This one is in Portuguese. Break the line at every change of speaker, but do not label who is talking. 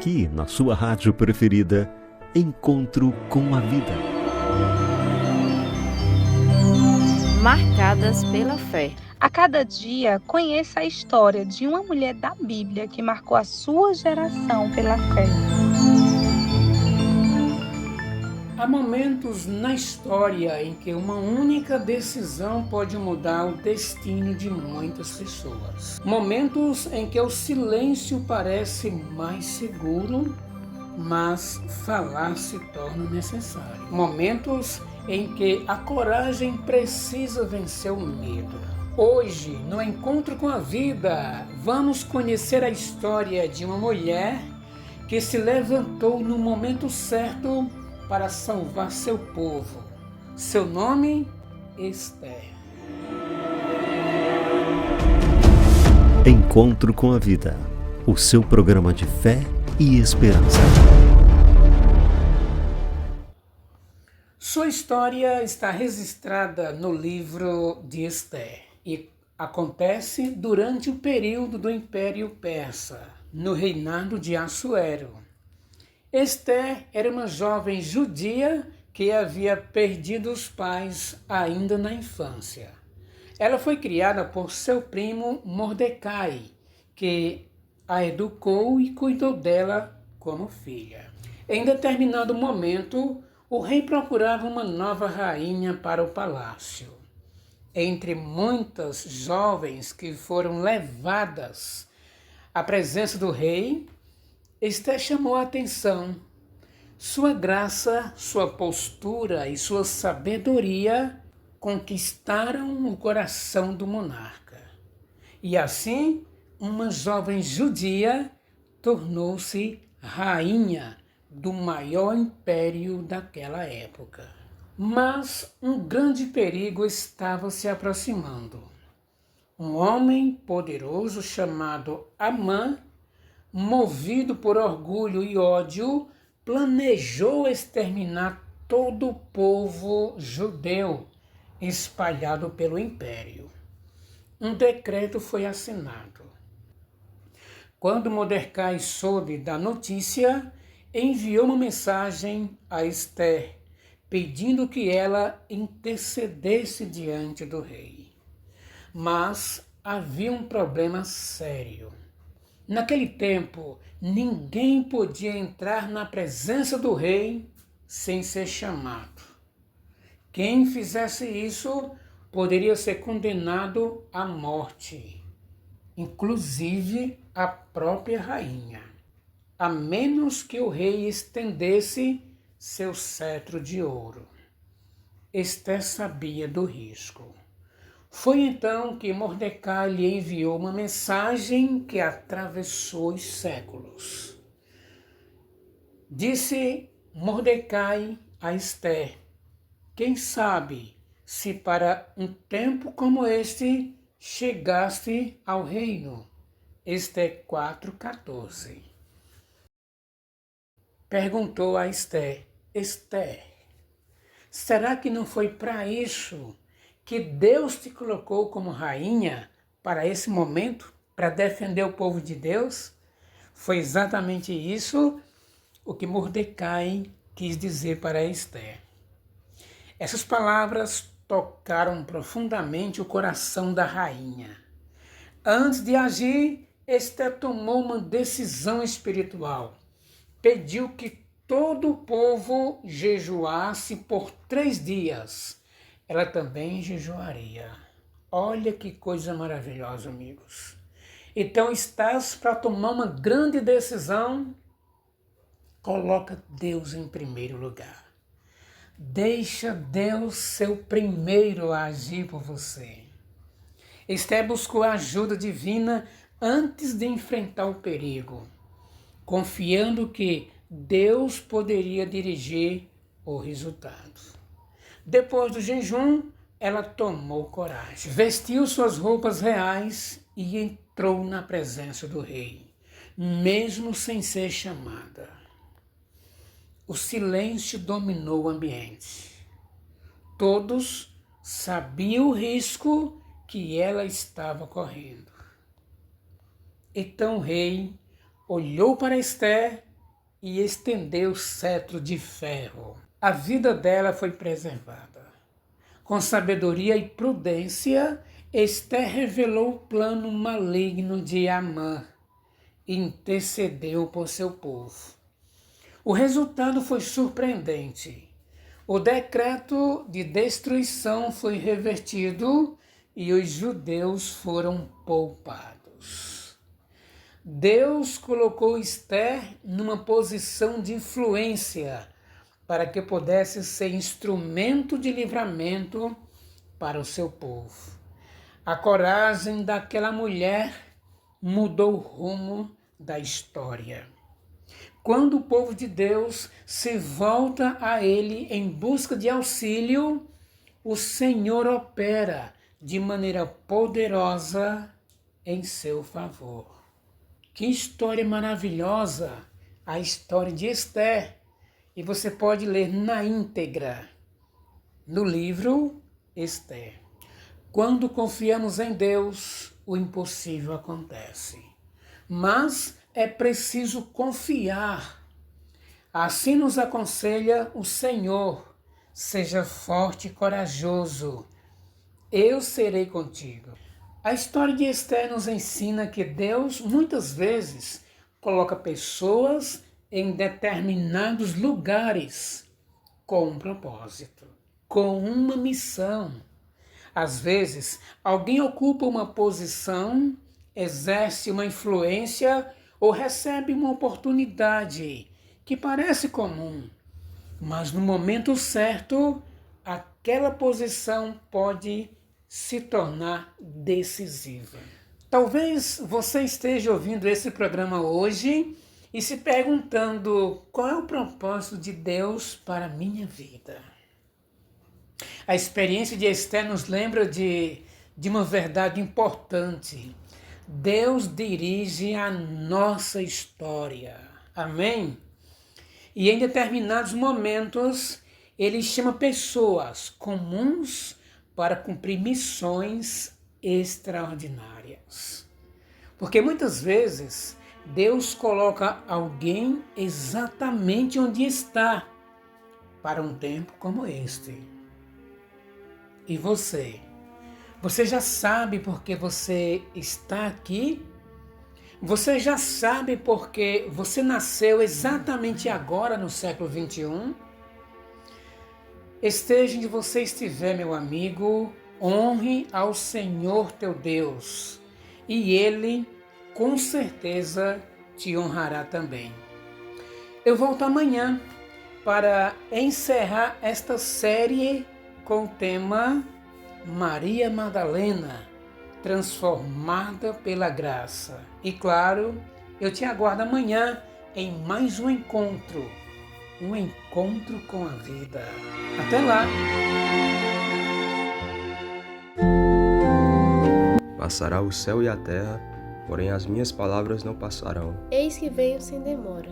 aqui na sua rádio preferida, Encontro com a Vida.
Marcadas pela fé.
A cada dia, conheça a história de uma mulher da Bíblia que marcou a sua geração pela fé.
Há momentos na história em que uma única decisão pode mudar o destino de muitas pessoas. Momentos em que o silêncio parece mais seguro, mas falar se torna necessário. Momentos em que a coragem precisa vencer o medo. Hoje, no Encontro com a Vida, vamos conhecer a história de uma mulher que se levantou no momento certo para salvar seu povo. Seu nome, Esther.
Encontro com a Vida, o seu programa de fé e esperança.
Sua história está registrada no livro de Esther e acontece durante o período do Império Persa, no reinado de Assuero. Esther era uma jovem judia que havia perdido os pais ainda na infância. Ela foi criada por seu primo Mordecai, que a educou e cuidou dela como filha. Em determinado momento, o rei procurava uma nova rainha para o palácio. Entre muitas jovens que foram levadas à presença do rei, Esther chamou a atenção. Sua graça, sua postura e sua sabedoria conquistaram o coração do monarca. E assim, uma jovem judia tornou-se rainha do maior império daquela época. Mas um grande perigo estava se aproximando. Um homem poderoso chamado Amã, movido por orgulho e ódio, planejou exterminar todo o povo judeu espalhado pelo império. Um decreto foi assinado. Quando Mordecai soube da notícia, enviou uma mensagem a Esther, pedindo que ela intercedesse diante do rei. Mas havia um problema sério. Naquele tempo, ninguém podia entrar na presença do rei sem ser chamado. Quem fizesse isso poderia ser condenado à morte, inclusive a própria rainha, a menos que o rei estendesse seu cetro de ouro. Esther sabia do risco. Foi então que Mordecai lhe enviou uma mensagem que atravessou os séculos. Disse Mordecai a Esther: quem sabe se para um tempo como este chegaste ao reino. Esther 4,14. Perguntou a Esther: Esther, será que não foi para isso que Deus te colocou como rainha para esse momento, para defender o povo de Deus? Foi exatamente isso o que Mordecai quis dizer para Esther. Essas palavras tocaram profundamente o coração da rainha. Antes de agir, Esther tomou uma decisão espiritual. Pediu que todo o povo jejuasse por 3 dias. Ela também jejuaria. Olha que coisa maravilhosa, amigos. Então, estás para tomar uma grande decisão? Coloca Deus em primeiro lugar. Deixa Deus ser o primeiro a agir por você. Esther buscou a ajuda divina antes de enfrentar o perigo, confiando que Deus poderia dirigir o resultado. Depois do jejum, ela tomou coragem, vestiu suas roupas reais e entrou na presença do rei, mesmo sem ser chamada. O silêncio dominou o ambiente. Todos sabiam o risco que ela estava correndo. Então o rei olhou para Esther e estendeu o cetro de ferro. A vida dela foi preservada. Com sabedoria e prudência, Ester revelou o plano maligno de Amã e intercedeu por seu povo. O resultado foi surpreendente. O decreto de destruição foi revertido e os judeus foram poupados. Deus colocou Ester numa posição de influência para que pudesse ser instrumento de livramento para o seu povo. A coragem daquela mulher mudou o rumo da história. Quando o povo de Deus se volta a Ele em busca de auxílio, o Senhor opera de maneira poderosa em seu favor. Que história maravilhosa, a história de Ester. E você pode ler na íntegra no livro Ester. Quando confiamos em Deus, o impossível acontece. Mas é preciso confiar. Assim nos aconselha o Senhor: seja forte e corajoso, eu serei contigo. A história de Ester nos ensina que Deus muitas vezes coloca pessoas em determinados lugares com um propósito, com uma missão. Às vezes, alguém ocupa uma posição, exerce uma influência ou recebe uma oportunidade que parece comum, mas no momento certo, aquela posição pode se tornar decisiva. Talvez você esteja ouvindo esse programa hoje e se perguntando: qual é o propósito de Deus para a minha vida? A experiência de Ester nos lembra de uma verdade importante. Deus dirige a nossa história. Amém? E em determinados momentos, Ele chama pessoas comuns para cumprir missões extraordinárias. Porque muitas vezes Deus coloca alguém exatamente onde está para um tempo como este. E você? Você já sabe por que você está aqui? Você já sabe por que você nasceu exatamente agora no século 21? Esteja onde você estiver, meu amigo, honre ao Senhor teu Deus, e Ele com certeza te honrará também. Eu volto amanhã para encerrar esta série com o tema Maria Madalena, transformada pela graça. E claro, eu te aguardo amanhã em mais um encontro com a vida. Até lá!
Passará o céu e a terra, porém as minhas palavras não passarão.
Eis que venho sem demora.